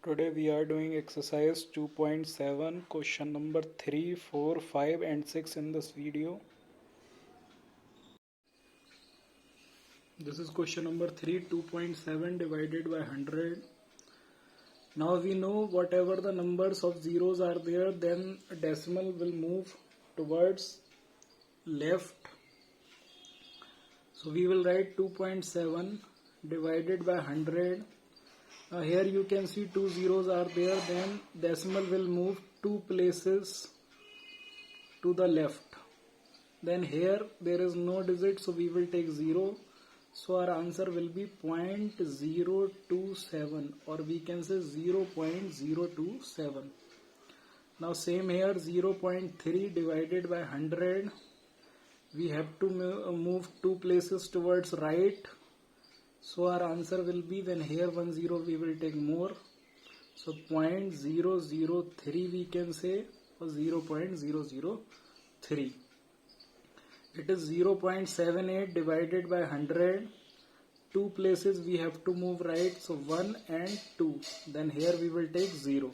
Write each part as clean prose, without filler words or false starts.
Today we are doing exercise 2.7, question number 3, 4, 5 and 6 in this video. This is question number 3, 2.7 divided by 100. Now we know whatever the numbers of zeros are there, then a decimal will move towards left. So we will write 2.7 divided by 100. Here you can see two zeros are there, then decimal will move two places to the left. Then here there is no digit, so we will take 0. So our answer will be 0.027, or we can say 0.027. Now same here, 0.3 divided by 100. We have to move two places towards right. So our answer will be, when here 1 0 we will take more. So 0.003 we can say, or 0.003. It is 0.78 divided by 100. Two places we have to move right, so 1 and 2. Then here we will take 0.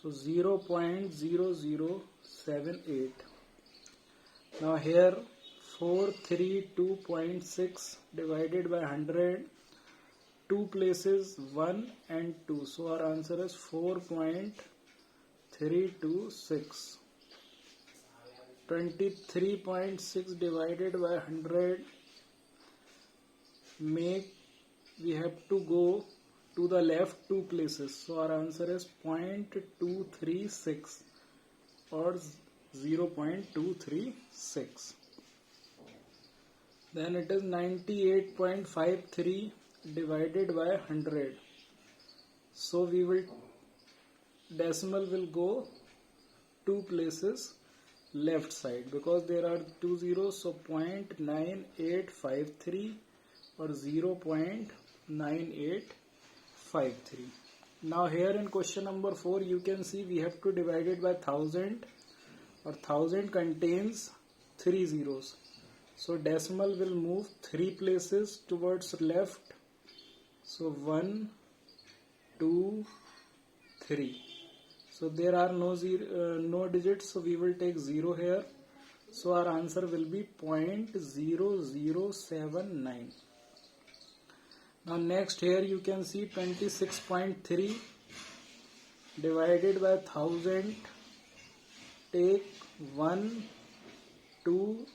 So 0.0078. Now here 432.6 divided by 100, two places 1 and 2, so our answer is 4.326. 23.6 divided by 100, we have to go to the left two places, so our answer is 0.236 or 0.236. Then it is 98.53 divided by 100. So decimal will go two places left side, because there are two zeros, so 0.9853 or 0.9853. Now here in question number 4 you can see we have to divide it by 1000, or 1000 contains 3 zeros. So decimal will move 3 places towards left. So 1, 2, 3. So there are no digits, so we will take 0 here. So our answer will be 0.0079. Now next here you can see 26.3 divided by 1000. Take 1, 2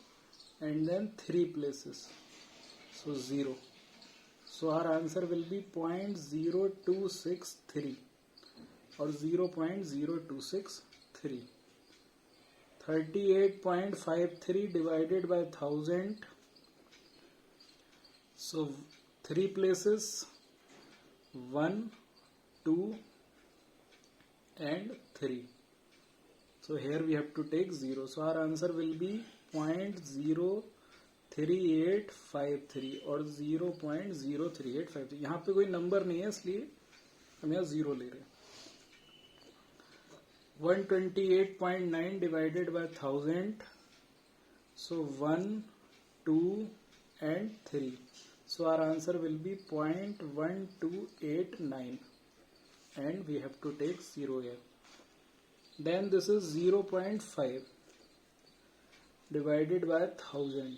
and then 3 places, so 0. So our answer will be 0.0263 or 0.0263. 38.53 divided by 1000, so 3 places 1, 2 and 3. So here we have to take 0. So our answer will be 0.03853 और 0.03853. यहाँ पे कोई number नहीं है, इसलिए हम यहाँ 0 ले रहे हैं. 128.9 divided by 1000, so 1, 2 and 3. So our answer will be 0.1289 and we have to take 0 here. Then this is 0.5 divided by 1000.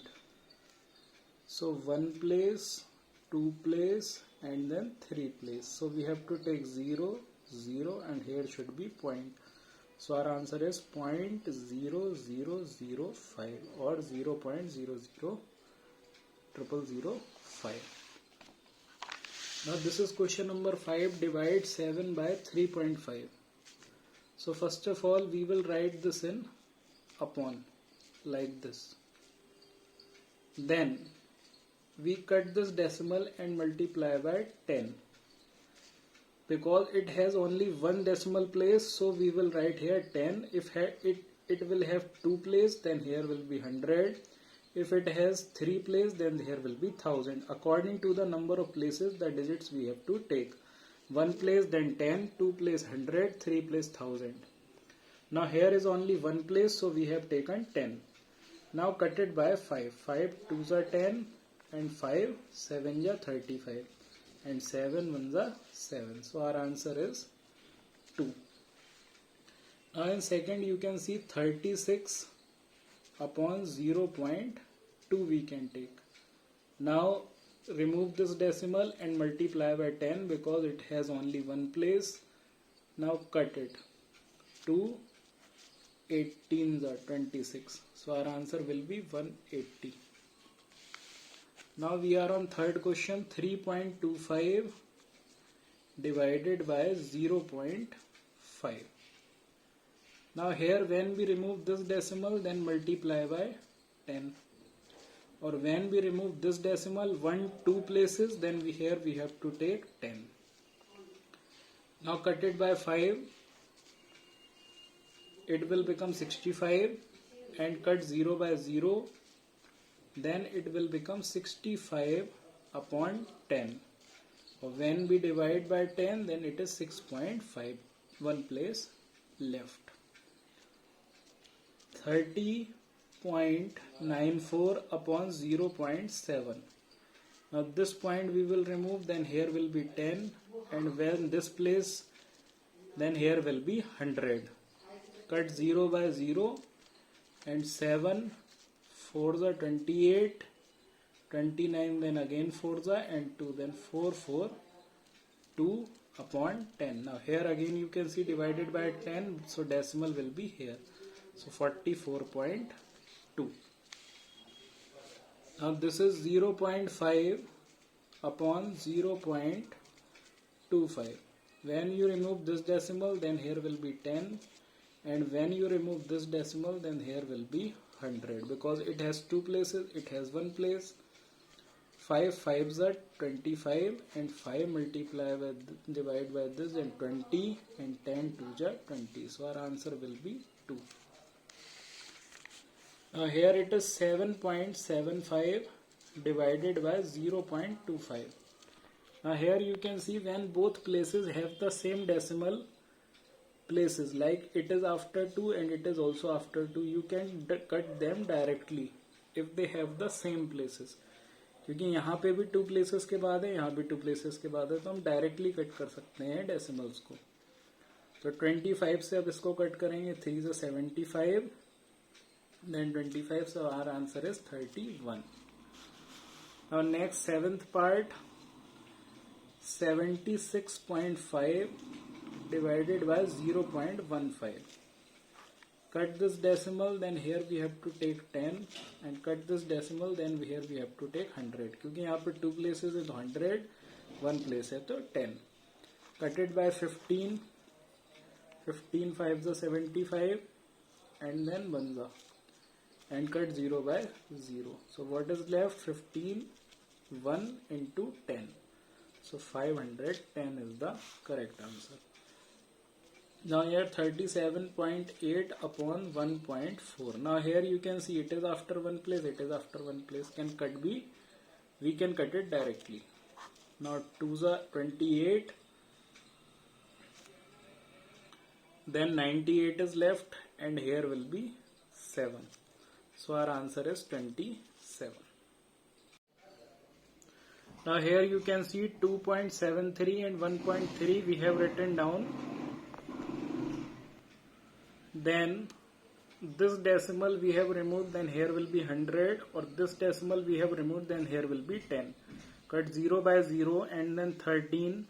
So 1 place, 2 place and then 3 place. So we have to take 0, 0 and here should be point. So our answer is 0.0005 or 0.00005. Now this is question number 5. Divide 7 by 3.5. So first of all we will write this in upon like this. Then we cut this decimal and multiply by 10. Because it has only one decimal place, so we will write here 10. If it will have 2 place, then here will be 100. If it has 3 place, then here will be 1000. According to the number of places, the digits we have to take. 1 place, then 10, 2 place 100, 3 place 1000. Now here is only 1 place, so we have taken 10. Now cut it by 5. 5 2s are 10 and 5 7s are 35. and 7 ones are 7. So our answer is 2. Now in second you can see 36 upon 0.2 we can take. Now remove this decimal and multiply by 10 because it has only one place. Now cut it. 2 18s are 26. So our answer will be 180. Now we are on third question. 3.25 divided by 0.5. Now here when we remove this decimal, then multiply by 10. Or when we remove this decimal 2 places, then here we have to take 10. Now cut it by 5. It will become 65, and cut 0 by 0. Then it will become 65 upon 10. When we divide by 10, then it is 6.5. One place left. 30.94 upon 0.7. Now this point we will remove, then here will be 10, and when this place, then here will be 100. Cut 0 by 0, and 7 4s are 28, 29, then again 4s are, and 2, then 4 4 2 upon 10. Now here again you can see divided by 10, so decimal will be here. So 44.2. Now this is 0.5 upon 0.25. When you remove this decimal, then here will be 10, and when you remove this decimal, then here will be 100, because it has 2 places, it has 1 place. 5 5s are 25, and 5 multiply with divide by this, and 20, and 10 2s are 20. So our answer will be 2. Now here it is 7.75 divided by 0.25. Now here you can see when both places have the same decimal places, like it is after 2 and it is also after 2, you can cut them directly if they have the same places. क्योंकि यहाँ पे भी 2 places के बाद है, यहाँ भी 2 places के बाद है, तो हम डायरेक्टली कट कर सकते हैं डेसिमल्स को. तो 25 से अब इसको कट करेंगे. 3 से 75, then 25, so our answer is 31. Now next 7th part, 76.5 divided by 0.15. Cut this decimal, then here we have to take 10, and cut this decimal, then here we have to take 100. क्योंकि यहाँ पे 2 places is 100, 1 place है तो 10. Cut it by 15. 15 5s are 75, and then 1s are, and cut 0 by 0. So what is left? 15, 1 into 10. So 510 is the correct answer. Now here 37.8 upon 1.4. Now here you can see it is after 1 place, it is after 1 place. We can cut it directly. Now 2s are 28, then 98 is left, and here will be 7. So our answer is 27. Now here you can see 2.73 and 1.3 we have written down. Then this decimal we have removed, then here will be 100, or this decimal we have removed, then here will be 10. Cut 0 by 0, and then 13,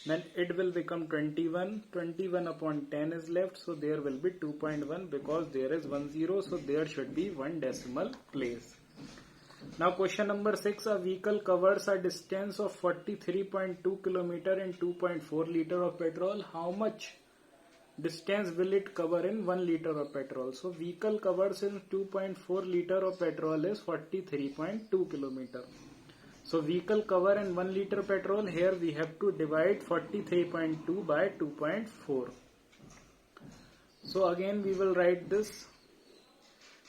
then it will become 21. 21 upon 10 is left, so there will be 2.1, because there is 1 0, so there should be 1 decimal place. Now question number 6, a vehicle covers a distance of 43.2 km in 2.4 liter of petrol. How much distance will it cover in 1 liter of petrol? So vehicle covers in 2.4 liter of petrol is 43.2 km. So vehicle cover in 1 liter petrol, here we have to divide 43.2 by 2.4. So again we will write this.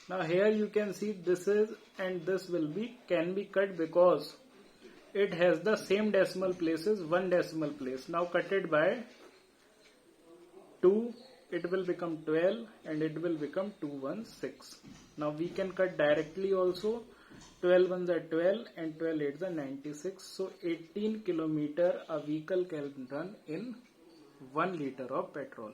Now here you can see this is, and this will be, can be cut because it has the same decimal places, 1 decimal place. Now cut it by 2, it will become 12, and it will become 216. Now we can cut directly also. 12 ones are 12 and 12 eights are 96. So 18 kilometer a vehicle can run in 1 liter of petrol.